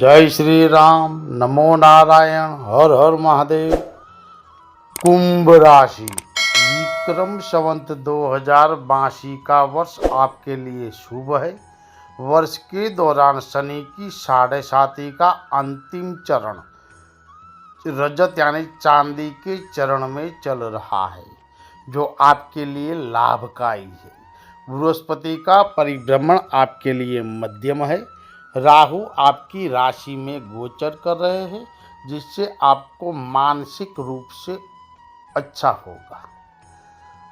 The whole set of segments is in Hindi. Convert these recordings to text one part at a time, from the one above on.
जय श्री राम। नमो नारायण। हर हर महादेव। कुंभ राशि विक्रम संवत 2082 का वर्ष आपके लिए शुभ है। वर्ष के दौरान शनि की 7.5 का अंतिम चरण रजत यानी चांदी के चरण में चल रहा है, जो आपके लिए लाभकारी है। बृहस्पति का परिभ्रमण आपके लिए मध्यम है। राहु आपकी राशि में गोचर कर रहे हैं, जिससे आपको मानसिक रूप से अच्छा होगा।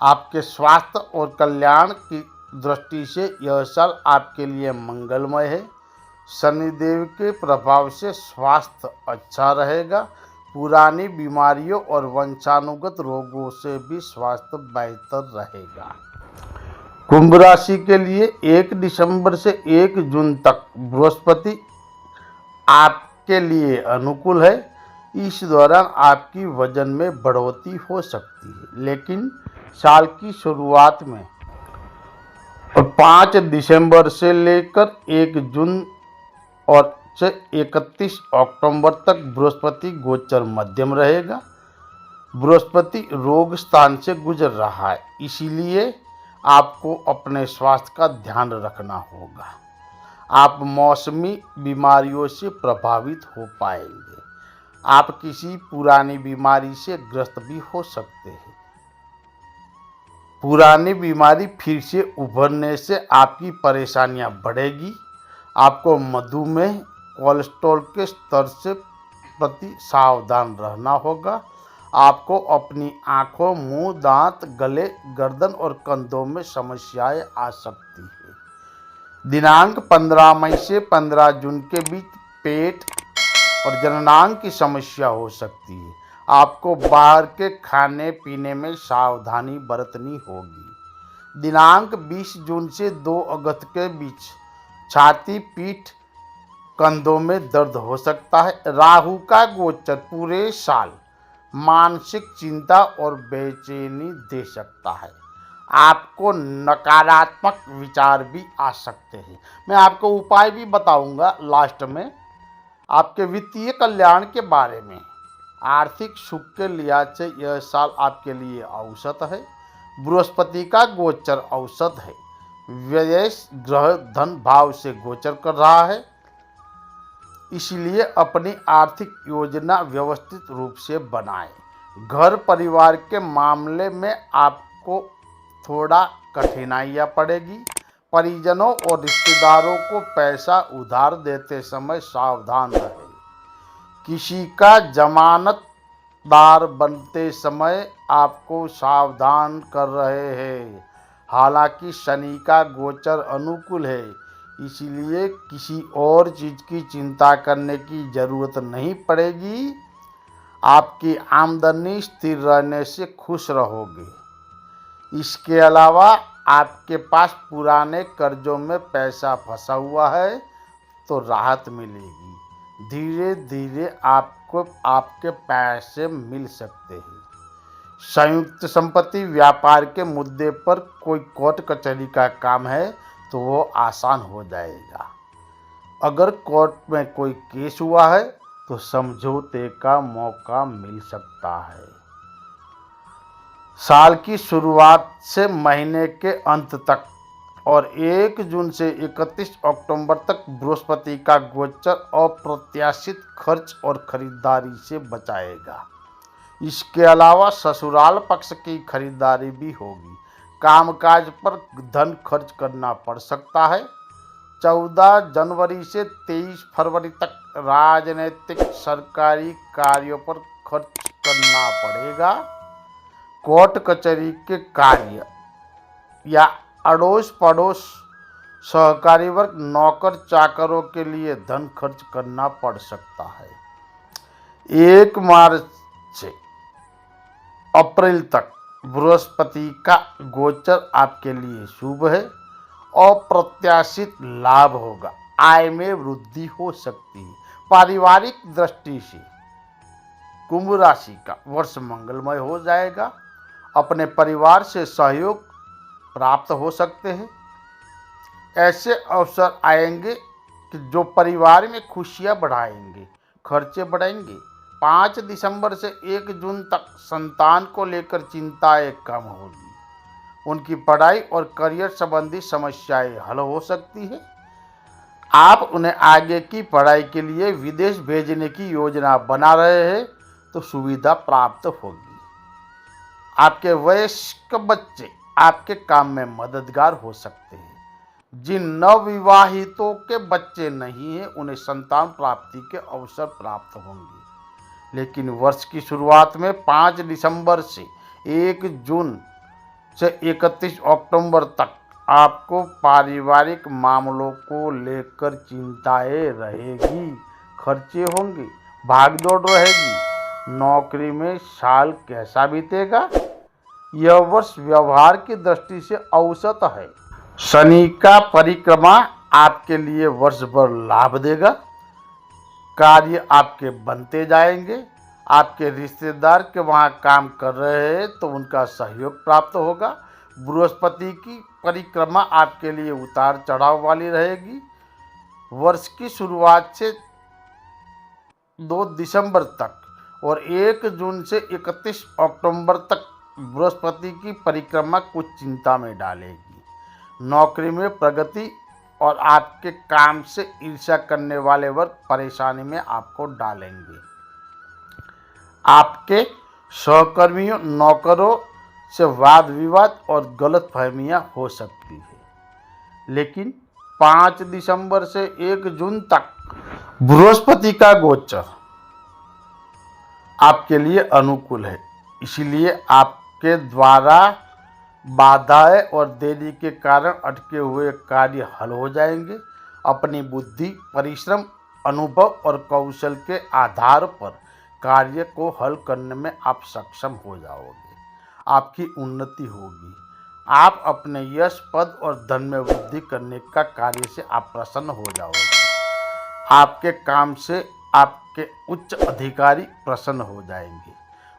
आपके स्वास्थ्य और कल्याण की दृष्टि से यह साल आपके लिए मंगलमय है। शनिदेव के प्रभाव से स्वास्थ्य अच्छा रहेगा। पुरानी बीमारियों और वंशानुगत रोगों से भी स्वास्थ्य बेहतर रहेगा। कुंभ राशि के लिए 1 दिसंबर से 1 जून तक बृहस्पति आपके लिए अनुकूल है। इस दौरान आपकी वजन में बढ़ोतरी हो सकती है, लेकिन साल की शुरुआत में 5 दिसंबर से लेकर 1 जून और से 31 अक्टूबर तक बृहस्पति गोचर मध्यम रहेगा। बृहस्पति रोग स्थान से गुजर रहा है, इसीलिए आपको अपने स्वास्थ्य का ध्यान रखना होगा। आप मौसमी बीमारियों से प्रभावित हो पाएंगे। आप किसी पुरानी बीमारी से ग्रस्त भी हो सकते हैं। पुरानी बीमारी फिर से उभरने से आपकी परेशानियां बढ़ेगी। आपको मधुमेह, कोलेस्ट्रॉल के स्तर से प्रति सावधान रहना होगा। आपको अपनी आंखों, मुंह, दांत, गले, गर्दन और कंधों में समस्याएं आ सकती है। दिनांक 15 मई से 15 जून के बीच पेट और जननांग की समस्या हो सकती है। आपको बाहर के खाने पीने में सावधानी बरतनी होगी। दिनांक 20 जून से 2 अगस्त के बीच छाती, पीठ, कंधों में दर्द हो सकता है। राहु का गोचर पूरे साल मानसिक चिंता और बेचैनी दे सकता है। आपको नकारात्मक विचार भी आ सकते हैं। मैं आपको उपाय भी बताऊंगा लास्ट में। आपके वित्तीय कल्याण के बारे में, आर्थिक सुख के लिहाज से यह साल आपके लिए औसत है। बृहस्पति का गोचर औसत है। व्यय ग्रह धन भाव से गोचर कर रहा है, इसलिए अपनी आर्थिक योजना व्यवस्थित रूप से बनाएं। घर परिवार के मामले में आपको थोड़ा कठिनाइयाँ पड़ेगी। परिजनों और रिश्तेदारों को पैसा उधार देते समय सावधान रहें। किसी का जमानतदार बनते समय आपको सावधान कर रहे हैं। हालांकि शनि का गोचर अनुकूल है, इसलिए किसी और चीज़ की चिंता करने की ज़रूरत नहीं पड़ेगी। आपकी आमदनी स्थिर रहने से खुश रहोगे। इसके अलावा आपके पास पुराने कर्जों में पैसा फंसा हुआ है, तो राहत मिलेगी। धीरे धीरे आपको आपके पैसे मिल सकते हैं। संयुक्त संपत्ति व्यापार के मुद्दे पर कोई कोर्ट कचहरी का काम है तो वो आसान हो जाएगा। अगर कोर्ट में कोई केस हुआ है तो समझौते का मौका मिल सकता है। साल की शुरुआत से महीने के अंत तक और 1 जून से 31 अक्टूबर तक बृहस्पति का गोचर अप्रत्याशित खर्च और खरीदारी से बचाएगा। इसके अलावा ससुराल पक्ष की खरीदारी भी होगी। कामकाज पर धन खर्च करना पड़ सकता है। 14 जनवरी से 23 फरवरी तक राजनीतिक सरकारी कार्यों पर खर्च करना पड़ेगा। कोर्ट कचहरी के कार्य या अड़ोस पड़ोस, सहकारी वर्ग, नौकर चाकरों के लिए धन खर्च करना पड़ सकता है। 1 मार्च से अप्रैल तक बृहस्पति का गोचर आपके लिए शुभ है। अप्रत्याशित लाभ होगा। आय में वृद्धि हो सकती है। पारिवारिक दृष्टि से कुंभ राशि का वर्ष मंगलमय हो जाएगा। अपने परिवार से सहयोग प्राप्त हो सकते हैं। ऐसे अवसर आएंगे कि जो परिवार में खुशियां बढ़ाएंगे, खर्चे बढ़ाएंगे। 5 दिसंबर से 1 जून तक संतान को लेकर चिंताएं कम होगी। उनकी पढ़ाई और करियर संबंधी समस्याएं हल हो सकती है। आप उन्हें आगे की पढ़ाई के लिए विदेश भेजने की योजना बना रहे हैं तो सुविधा प्राप्त होगी। आपके वयस्क बच्चे आपके काम में मददगार हो सकते हैं। जिन नवविवाहितों के बच्चे नहीं हैं उन्हें संतान प्राप्ति के अवसर प्राप्त होंगे। लेकिन वर्ष की शुरुआत में 5 दिसंबर से 1 जून से 31 अक्टूबर तक आपको पारिवारिक मामलों को लेकर चिंताएं रहेगी, खर्चे होंगे, भागदौड़ रहेगी। नौकरी में साल कैसा बीतेगा? यह वर्ष व्यवहार की दृष्टि से औसत है। शनि का परिक्रमा आपके लिए वर्ष भर लाभ देगा। कार्य आपके बनते जाएंगे। आपके रिश्तेदार के वहाँ काम कर रहे हैं तो उनका सहयोग प्राप्त होगा। बृहस्पति की परिक्रमा आपके लिए उतार चढ़ाव वाली रहेगी। वर्ष की शुरुआत से 2 दिसंबर तक और 1 जून से 31 अक्टूबर तक बृहस्पति की परिक्रमा कुछ चिंता में डालेगी। नौकरी में प्रगति और आपके काम से ईर्ष्या करने वाले वर्ग परेशानी में आपको डालेंगे। आपके सहकर्मियों, नौकरों से वाद विवाद और गलतफहमियां हो सकती है। लेकिन 5 दिसंबर से 1 जून तक बृहस्पति का गोचर आपके लिए अनुकूल है। इसलिए आपके द्वारा बाधाएं और देरी के कारण अटके हुए कार्य हल हो जाएंगे। अपनी बुद्धि, परिश्रम, अनुभव और कौशल के आधार पर कार्य को हल करने में आप सक्षम हो जाओगे। आपकी उन्नति होगी। आप अपने यश, पद और धन में वृद्धि करने का कार्य से आप प्रसन्न हो जाओगे। आपके काम से आपके उच्च अधिकारी प्रसन्न हो जाएंगे।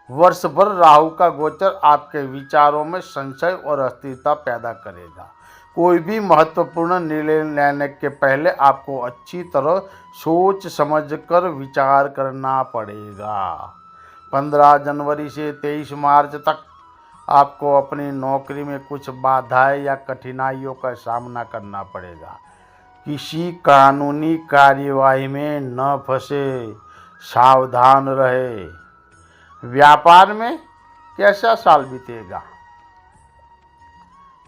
वर्ष भर राहु का गोचर आपके विचारों में संशय और अस्थिरता पैदा करेगा। कोई भी महत्वपूर्ण निर्णय लेने के पहले आपको अच्छी तरह सोच समझकर विचार करना पड़ेगा। 15 जनवरी से 23 मार्च तक आपको अपनी नौकरी में कुछ बाधाएं या कठिनाइयों का सामना करना पड़ेगा। किसी कानूनी कार्यवाही में न फंसे, सावधान रहे। व्यापार में कैसा साल बीतेगा?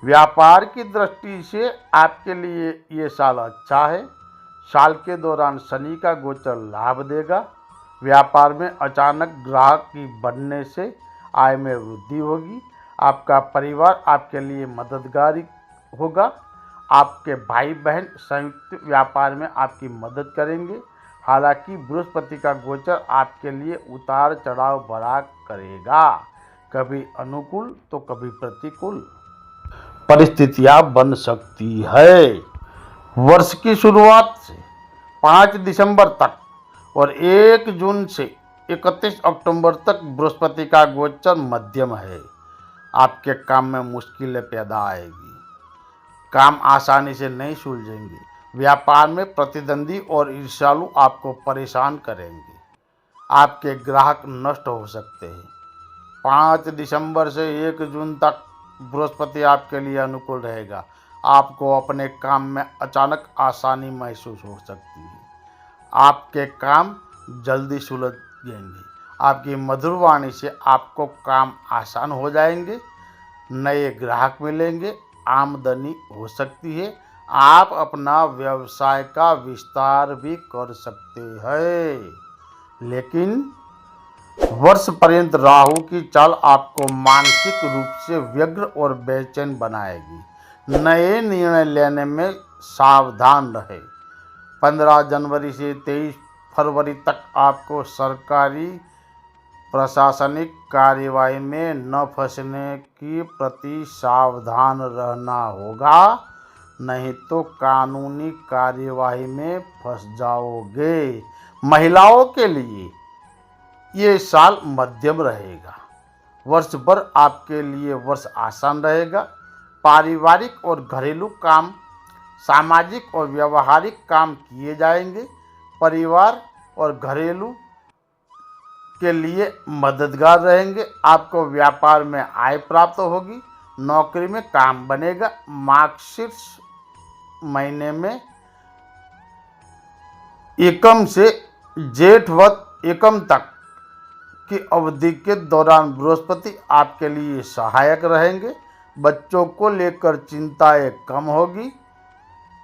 व्यापार की दृष्टि से आपके लिए ये साल अच्छा है। साल के दौरान शनि का गोचर लाभ देगा। व्यापार में अचानक ग्राहक की बढ़ने से आय में वृद्धि होगी। आपका परिवार आपके लिए मददगारी होगा। आपके भाई बहन संयुक्त व्यापार में आपकी मदद करेंगे। हालांकि बृहस्पति का गोचर आपके लिए उतार चढ़ाव भरा करेगा। कभी अनुकूल तो कभी प्रतिकूल परिस्थितियां बन सकती है। वर्ष की शुरुआत से 5 दिसंबर तक और 1 जून से 31 अक्टूबर तक बृहस्पति का गोचर मध्यम है। आपके काम में मुश्किलें पैदा आएगी। काम आसानी से नहीं सुलझेंगे। व्यापार में प्रतिद्वंदी और ईर्ष्यालु आपको परेशान करेंगे। आपके ग्राहक नष्ट हो सकते हैं। 5 दिसंबर से 1 जून तक बृहस्पति आपके लिए अनुकूल रहेगा। आपको अपने काम में अचानक आसानी महसूस हो सकती है। आपके काम जल्दी सुलझेंगे। आपकी मधुर वाणी से आपको काम आसान हो जाएंगे। नए ग्राहक मिलेंगे। आमदनी हो सकती है। आप अपना व्यवसाय का विस्तार भी कर सकते हैं। लेकिन वर्ष पर्यंत राहु की चाल आपको मानसिक रूप से व्यग्र और बेचैन बनाएगी। नए निर्णय लेने में सावधान रहे। 15 जनवरी से 23 फरवरी तक आपको सरकारी प्रशासनिक कार्यवाही में न फंसने की प्रति सावधान रहना होगा, नहीं तो कानूनी कार्यवाही में फंस जाओगे। महिलाओं के लिए ये साल मध्यम रहेगा। वर्ष भर आपके लिए वर्ष आसान रहेगा। पारिवारिक और घरेलू काम सामाजिक और व्यावहारिक काम किए जाएंगे। परिवार और घरेलू के लिए मददगार रहेंगे। आपको व्यापार में आय प्राप्त होगी। नौकरी में काम बनेगा। मार्गशीर्ष महीने में एकम से जेठवत एकम तक की अवधि के दौरान बृहस्पति आपके लिए सहायक रहेंगे। बच्चों को लेकर चिंताएं कम होगी।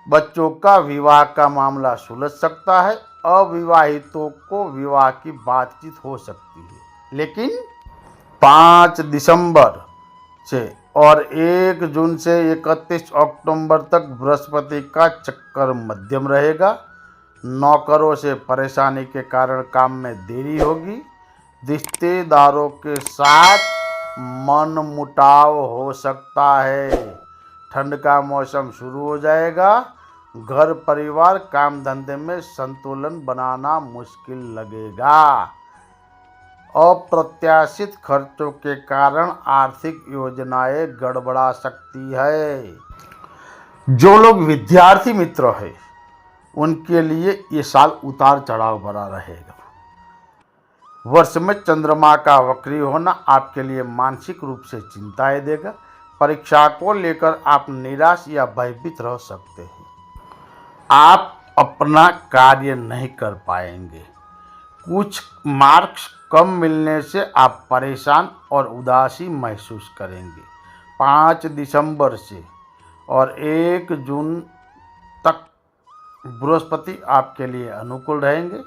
बच्चों का विवाह का मामला सुलझ सकता है। अविवाहितों को विवाह की बातचीत हो सकती है, लेकिन 5 दिसंबर से और 1 जून से 31 अक्टूबर तक बृहस्पति का चक्कर मध्यम रहेगा। नौकरों से परेशानी के कारण काम में देरी होगी। रिश्तेदारों के साथ मनमुटाव हो सकता है। ठंड का मौसम शुरू हो जाएगा। घर परिवार काम धंधे में संतुलन बनाना मुश्किल लगेगा। अप्रत्याशित खर्चों के कारण आर्थिक योजनाएं गड़बड़ा सकती है। जो लोग विद्यार्थी मित्र हैं उनके लिए ये साल उतार चढ़ाव भरा रहेगा। वर्ष में चंद्रमा का वक्री होना आपके लिए मानसिक रूप से चिंताएं देगा। परीक्षा को लेकर आप निराश या भयभीत रह सकते हैं। आप अपना कार्य नहीं कर पाएंगे। कुछ मार्क्स कम मिलने से आप परेशान और उदासी महसूस करेंगे। 5 दिसंबर से और 1 जून तक बृहस्पति आपके लिए अनुकूल रहेंगे।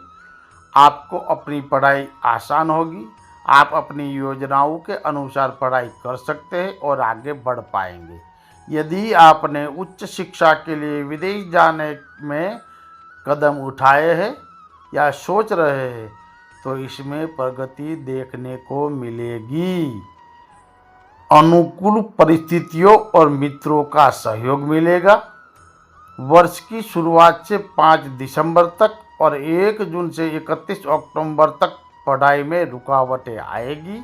आपको अपनी पढ़ाई आसान होगी। आप अपनी योजनाओं के अनुसार पढ़ाई कर सकते हैं और आगे बढ़ पाएंगे। यदि आपने उच्च शिक्षा के लिए विदेश जाने में कदम उठाए हैं या सोच रहे हैं तो इसमें प्रगति देखने को मिलेगी। अनुकूल परिस्थितियों और मित्रों का सहयोग मिलेगा। वर्ष की शुरुआत से 5 दिसंबर तक और 1 जून से 31 अक्टूबर तक पढ़ाई में रुकावटें आएगी।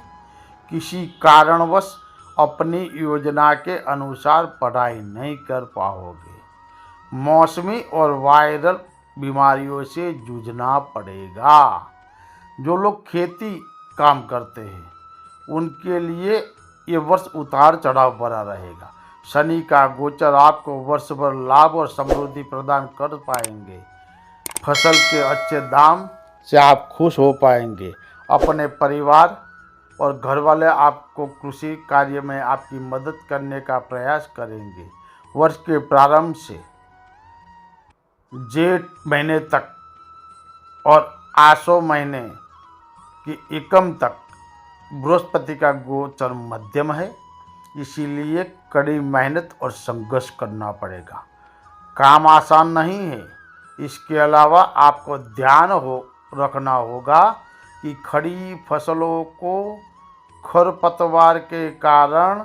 किसी कारणवश अपनी योजना के अनुसार पढ़ाई नहीं कर पाओगे। मौसमी और वायरल बीमारियों से जूझना पड़ेगा। जो लोग खेती काम करते हैं उनके लिए ये वर्ष उतार चढ़ाव भरा रहेगा। शनि का गोचर आपको वर्ष भर लाभ और समृद्धि प्रदान कर पाएंगे। फसल के अच्छे दाम से आप खुश हो पाएंगे। अपने परिवार और घर वाले आपको कृषि कार्य में आपकी मदद करने का प्रयास करेंगे। वर्ष के प्रारंभ से जेठ महीने तक और आसो महीने की एकम तक बृहस्पति का गोचर मध्यम है, इसीलिए कड़ी मेहनत और संघर्ष करना पड़ेगा। काम आसान नहीं है। इसके अलावा आपको ध्यान रखना होगा कि खड़ी फसलों को खरपतवार के कारण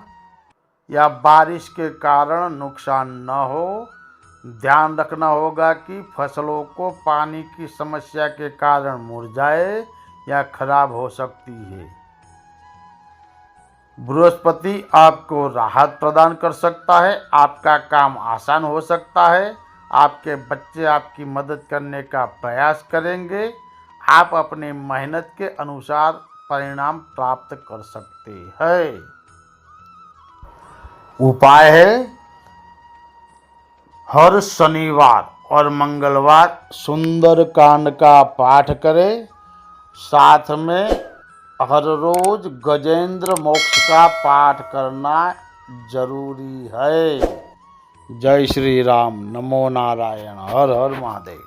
या बारिश के कारण नुकसान न हो। ध्यान रखना होगा कि फसलों को पानी की समस्या के कारण मुरझाए या खराब हो सकती है। बृहस्पति आपको राहत प्रदान कर सकता है। आपका काम आसान हो सकता है। आपके बच्चे आपकी मदद करने का प्रयास करेंगे। आप अपनी मेहनत के अनुसार परिणाम प्राप्त कर सकते हैं। उपाय है, हर शनिवार और मंगलवार सुंदरकांड का पाठ करें। साथ में हर रोज गजेंद्र मोक्ष का पाठ करना जरूरी है। जय श्री राम। नमो नारायण। हर हर महादेव।